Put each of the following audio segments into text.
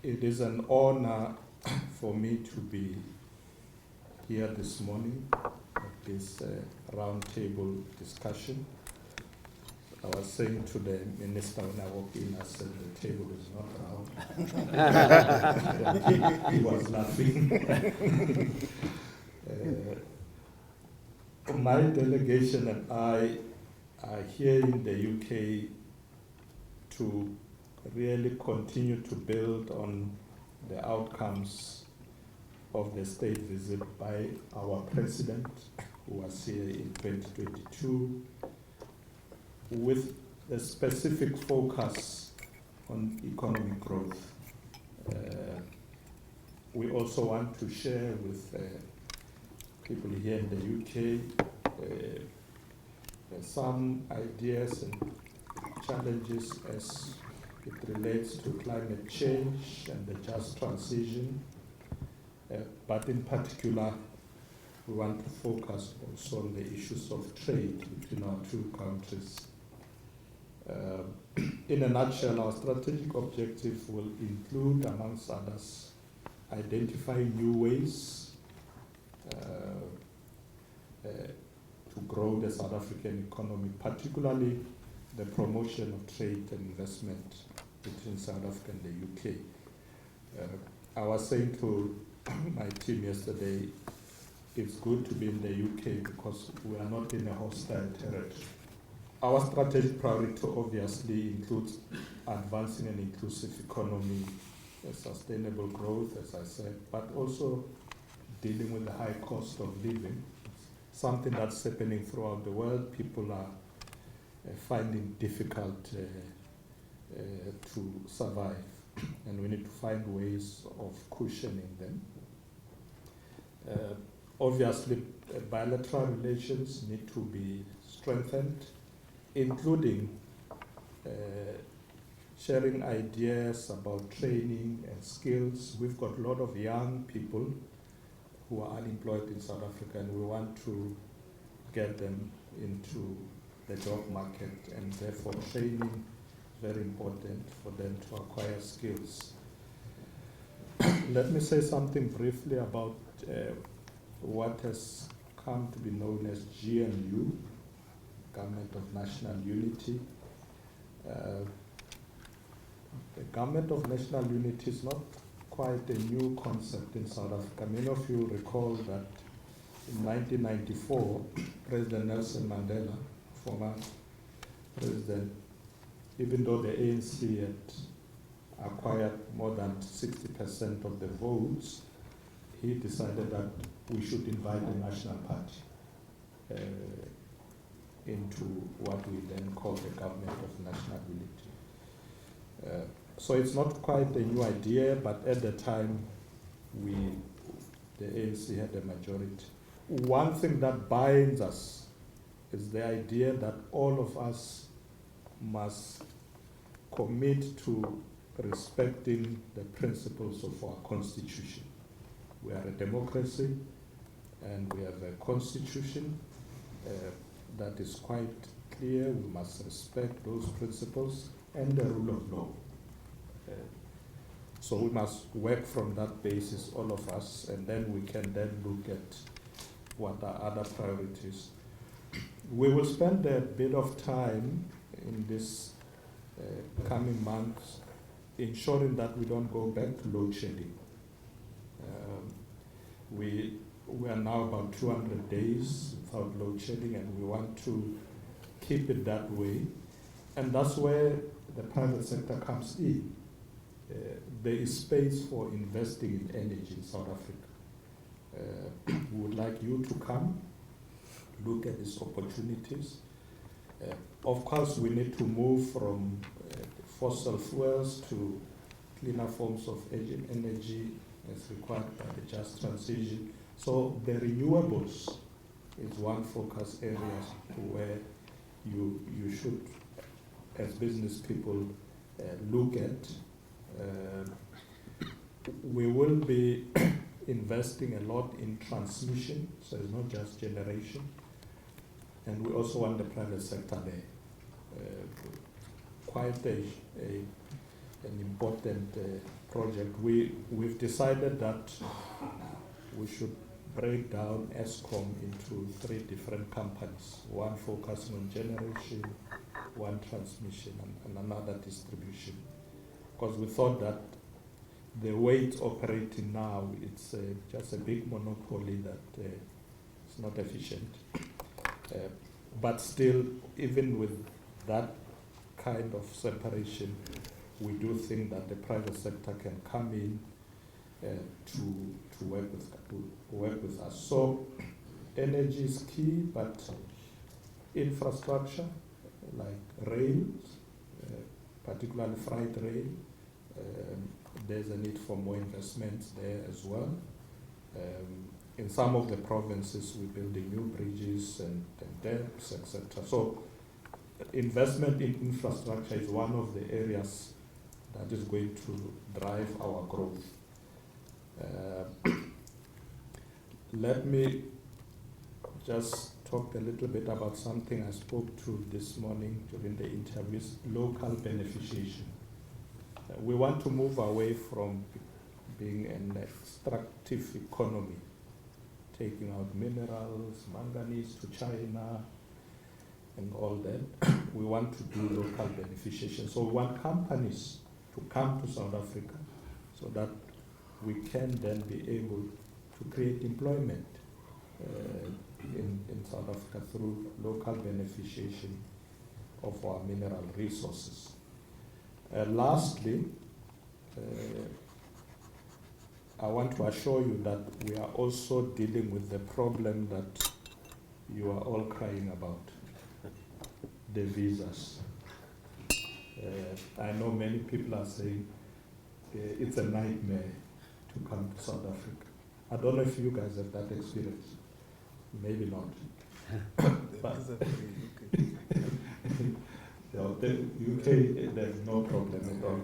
It is an honor for me to be here this morning at this roundtable discussion. I was saying to the minister when I walked in, I said the table is not round. He was laughing. My delegation and I are here in the UK to really continue to build on the outcomes of the state visit by our president, who was here in 2022, with a specific focus on economic growth. We also want to share with people here in the UK some ideas and challenges as it relates to climate change and the just transition. But in particular, we want to focus also on the issues of trade between our two countries. In a nutshell, our strategic objective will include, amongst others, identifying new ways to grow the South African economy, particularly the promotion of trade and investment between South Africa and the UK. I was saying to my team yesterday, it's good to be in the UK because we are not in a hostile territory. Our strategic priority obviously includes advancing an inclusive economy, sustainable growth, as I said, but also dealing with the high cost of living, something that's happening throughout the world. People are finding difficult to survive, and we need to find ways of cushioning them. Obviously, bilateral relations need to be strengthened, including sharing ideas about training and skills. We've got a lot of young people who are unemployed in South Africa, and we want to get them into the job market, and therefore training is very important for them to acquire skills. Let me say something briefly about what has come to be known as GNU, Government of National Unity. The Government of National Unity is not quite a new concept in South Africa. Many of you recall that in 1994, President Nelson Mandela, former president, even though the ANC had acquired more than 60% of the votes, he decided that we should invite the National Party into what we then call the Government of National Unity. So it's not quite a new idea, but at the time, the ANC had a majority. One thing that binds us is the idea that all of us must commit to respecting the principles of our constitution. We are a democracy, and we have a constitution that is quite clear. We must respect those principles and the rule of law. So we must work from that basis, all of us, and then we can then look at what are other priorities. We will spend a bit of time in this coming months ensuring that we don't go back to load shedding. We are now about 200 days without load shedding, and we want to keep it that way. And that's where the private sector comes in. There is space for investing in energy in South Africa. We would like you to come, look at these opportunities. Of course, we need to move from fossil fuels to cleaner forms of energy as required by the just transition. So the renewables is one focus area where you should, as business people, look at. We will be investing a lot in transmission, so it's not just generation. And we also want the private sector there. Quite an important project, we've decided that we should break down ESCOM into 3 different companies, one focusing on generation, one transmission, and another distribution. Because we thought that the way it's operating now, it's just a big monopoly that is not efficient. But still, even with that kind of separation, we do think that the private sector can come in to work with us. So energy is key, but infrastructure like rail, particularly freight rail, there's a need for more investments there as well. In some of the provinces, we're building new bridges and dams, etc. So investment in infrastructure is one of the areas that is going to drive our growth. Let me just talk a little bit about something I spoke to this morning during the interviews, local beneficiation. We want to move away from being an extractive economy, taking out minerals, manganese to China, and all that. We want to do local beneficiation. So we want companies to come to South Africa so that we can then be able to create employment in South Africa through local beneficiation of our mineral resources. Lastly, I want to assure you that we are also dealing with the problem that you are all crying about, the visas. I know many people are saying it's a nightmare to come to South Africa. I don't know if you guys have that experience. Maybe not. But the UK, there's no problem at all.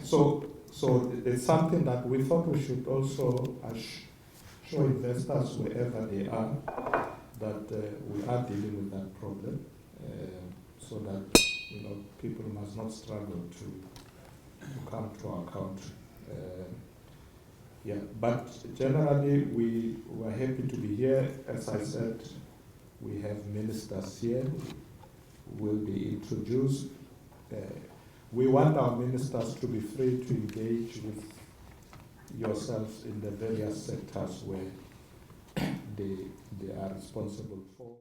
So it's something that we thought we should also show investors wherever they are that we are dealing with that problem, so that people must not struggle to come to our country. But generally we were happy to be here. As I said, we have ministers here who will be introduced. We want our ministers to be free to engage with yourselves in the various sectors where they are responsible for.